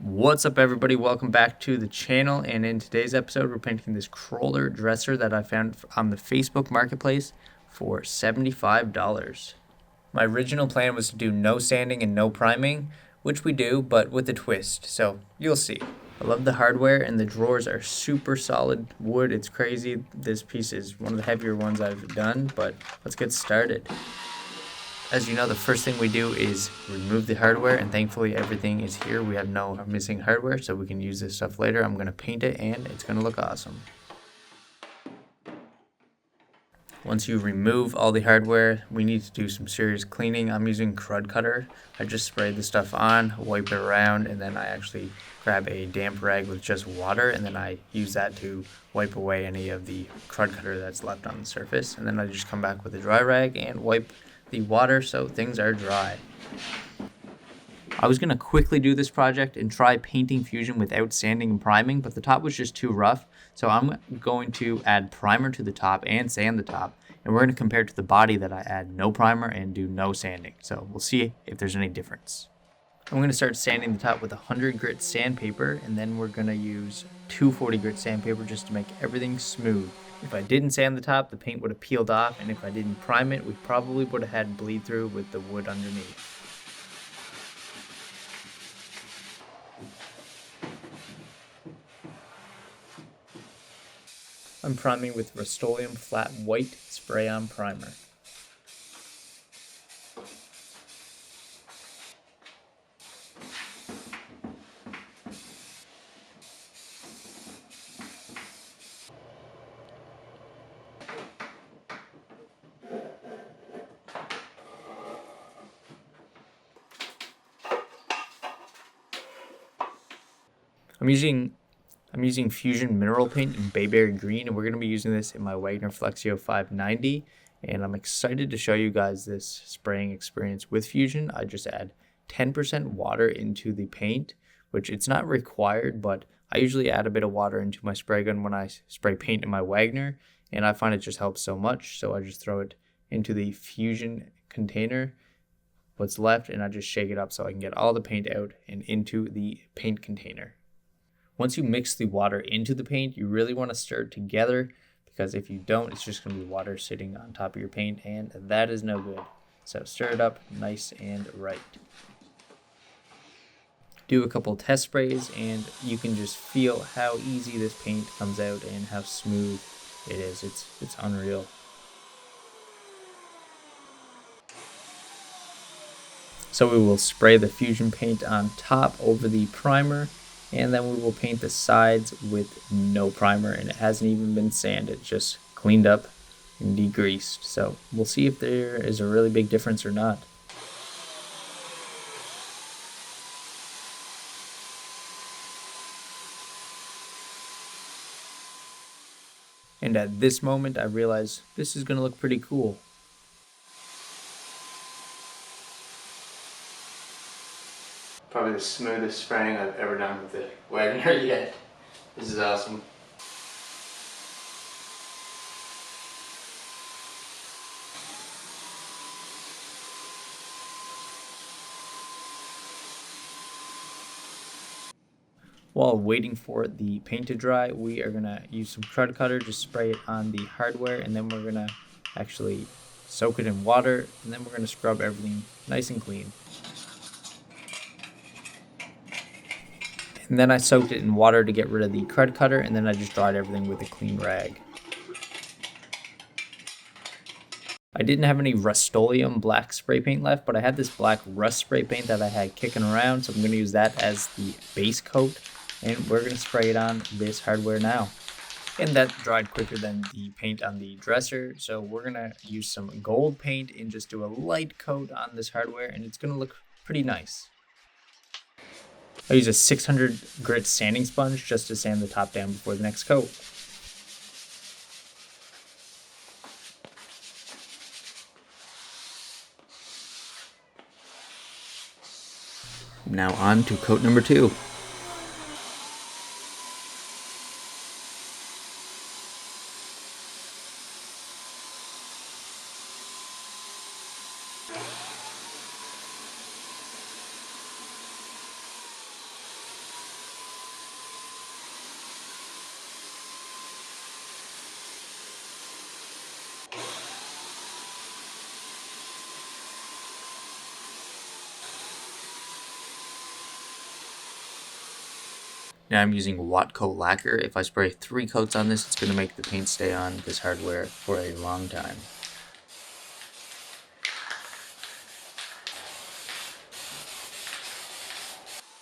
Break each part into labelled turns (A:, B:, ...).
A: What's up, everybody? Welcome back to the channel, and in today's episode we're painting this crawler dresser that I found on the Facebook marketplace for $75. My original plan was to do no sanding and no priming, which we do, but with a twist, so you'll see. I love the hardware, and the drawers are super solid wood. It's crazy. This piece is one of the heavier ones I've done, but let's get started. As you know, the first thing we do is remove the hardware, and thankfully everything is here. We have no missing hardware, so we can use this stuff later. I'm going to paint it, and it's going to look awesome. Once you remove all the hardware, we need to do some serious cleaning. I'm using crud cutter. I just sprayed the stuff on, wipe it around, and then I actually grab a damp rag with just water, and then I use that to wipe away any of the crud cutter that's left on the surface. And then I just come back with a dry rag and wipe the water so things are dry. I was going to quickly do this project and try painting Fusion without sanding and priming, but the top was just too rough, so I'm going to add primer to the top and sand the top, and we're going to compare it to the body that I add no primer and do no sanding, so we'll see if there's any difference. I'm going to start sanding the top with 100 grit sandpaper, and then we're going to use 240 grit sandpaper just to make everything smooth. If I didn't sand the top, the paint would have peeled off, and if I didn't prime it, we probably would have had bleed through with the wood underneath. I'm priming with Rust-Oleum Flat White Spray-On Primer. I'm using Fusion Mineral Paint in Bayberry Green, and we're going to be using this in my Wagner Flexio 590, and I'm excited to show you guys this spraying experience with Fusion. I just add 10% water into the paint, which it's not required, but I usually add a bit of water into my spray gun when I spray paint in my Wagner, and I find it just helps so much, so I just throw it into the Fusion container, what's left, and I just shake it up so I can get all the paint out and into the paint container. Once you mix the water into the paint, you really want to stir it together, because if you don't, it's just going to be water sitting on top of your paint, and that is no good. So stir it up nice and right. Do a couple test sprays, and you can just feel how easy this paint comes out and how smooth it is. It's unreal. So we will spray the Fusion paint on top over the primer, and then we will paint the sides with no primer, and it hasn't even been sanded, just cleaned up and degreased. So we'll see if there is a really big difference or not. And at this moment, I realize this is going to look pretty cool. Probably the smoothest spraying I've ever done with the Wagner yet. This is awesome. While waiting for the paint to dry, we are going to use some crud cutter, just spray it on the hardware, and then we're going to actually soak it in water, and then we're going to scrub everything nice and clean. And then I soaked it in water to get rid of the crud cutter, and then I just dried everything with a clean rag. I didn't have any Rust-Oleum black spray paint left, but I had this black rust spray paint that I had kicking around, so I'm going to use that as the base coat, and we're going to spray it on this hardware now. And that dried quicker than the paint on the dresser, so we're going to use some gold paint and just do a light coat on this hardware, and it's going to look pretty nice. I use a 600 grit sanding sponge just to sand the top down before the next coat. Now on to coat number 2. Now I'm using Watco lacquer. If I spray 3 coats on this, it's going to make the paint stay on this hardware for a long time.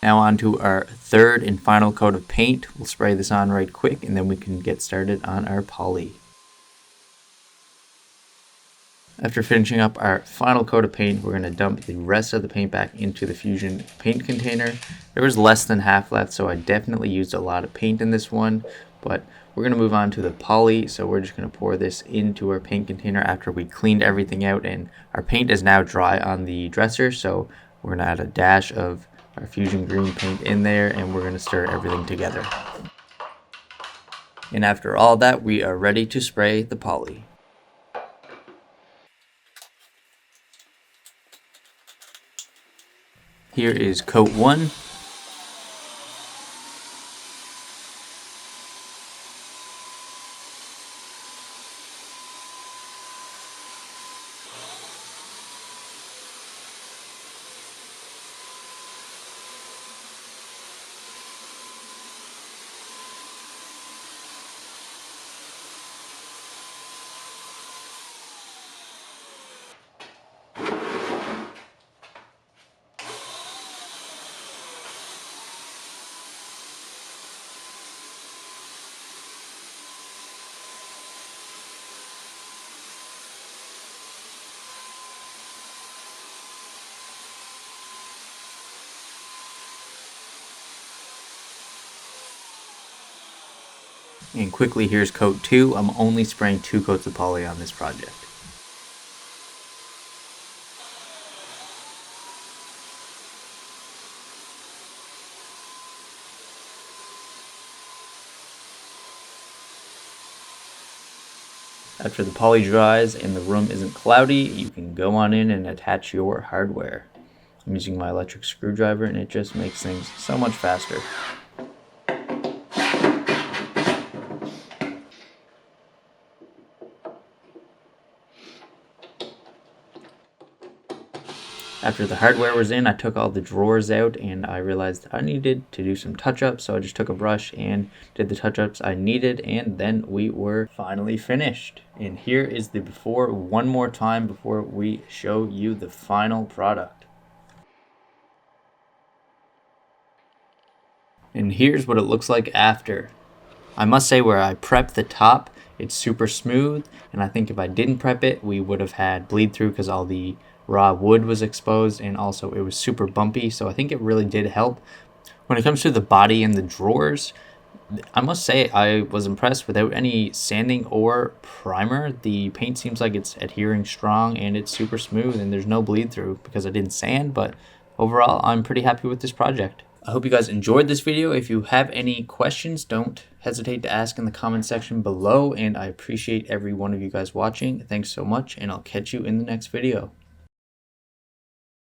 A: Now on to our third and final coat of paint. We'll spray this on right quick and then we can get started on our poly. After finishing up our final coat of paint, we're going to dump the rest of the paint back into the Fusion paint container. There was less than half left, so I definitely used a lot of paint in this one, but we're going to move on to the poly. So we're just going to pour this into our paint container after we cleaned everything out, and our paint is now dry on the dresser, so we're going to add a dash of our Fusion green paint in there and we're going to stir everything together. And after all that, we are ready to spray the poly. Here is coat 1. And quickly, here's coat 2. I'm only spraying 2 coats of poly on this project. After the poly dries and the room isn't cloudy, you can go on in and attach your hardware. I'm using my electric screwdriver and it just makes things so much faster. After the hardware was in, I took all the drawers out and I realized I needed to do some touch-ups, so I just took a brush and did the touch-ups I needed, and then we were finally finished. And here is the before one more time before we show you the final product. And here's what it looks like after. I must say, where I prepped the top, it's super smooth, and I think if I didn't prep it, we would have had bleed through because all the raw wood was exposed, and also it was super bumpy, so I think it really did help. When it comes to the body and the drawers, I must say I was impressed. Without any sanding or primer, the paint seems like it's adhering strong and it's super smooth and there's no bleed through because I didn't sand, but overall I'm pretty happy with this project. I hope you guys enjoyed this video. If you have any questions, don't hesitate to ask in the comment section below, and I appreciate every one of you guys watching. Thanks so much, and I'll catch you in the next video.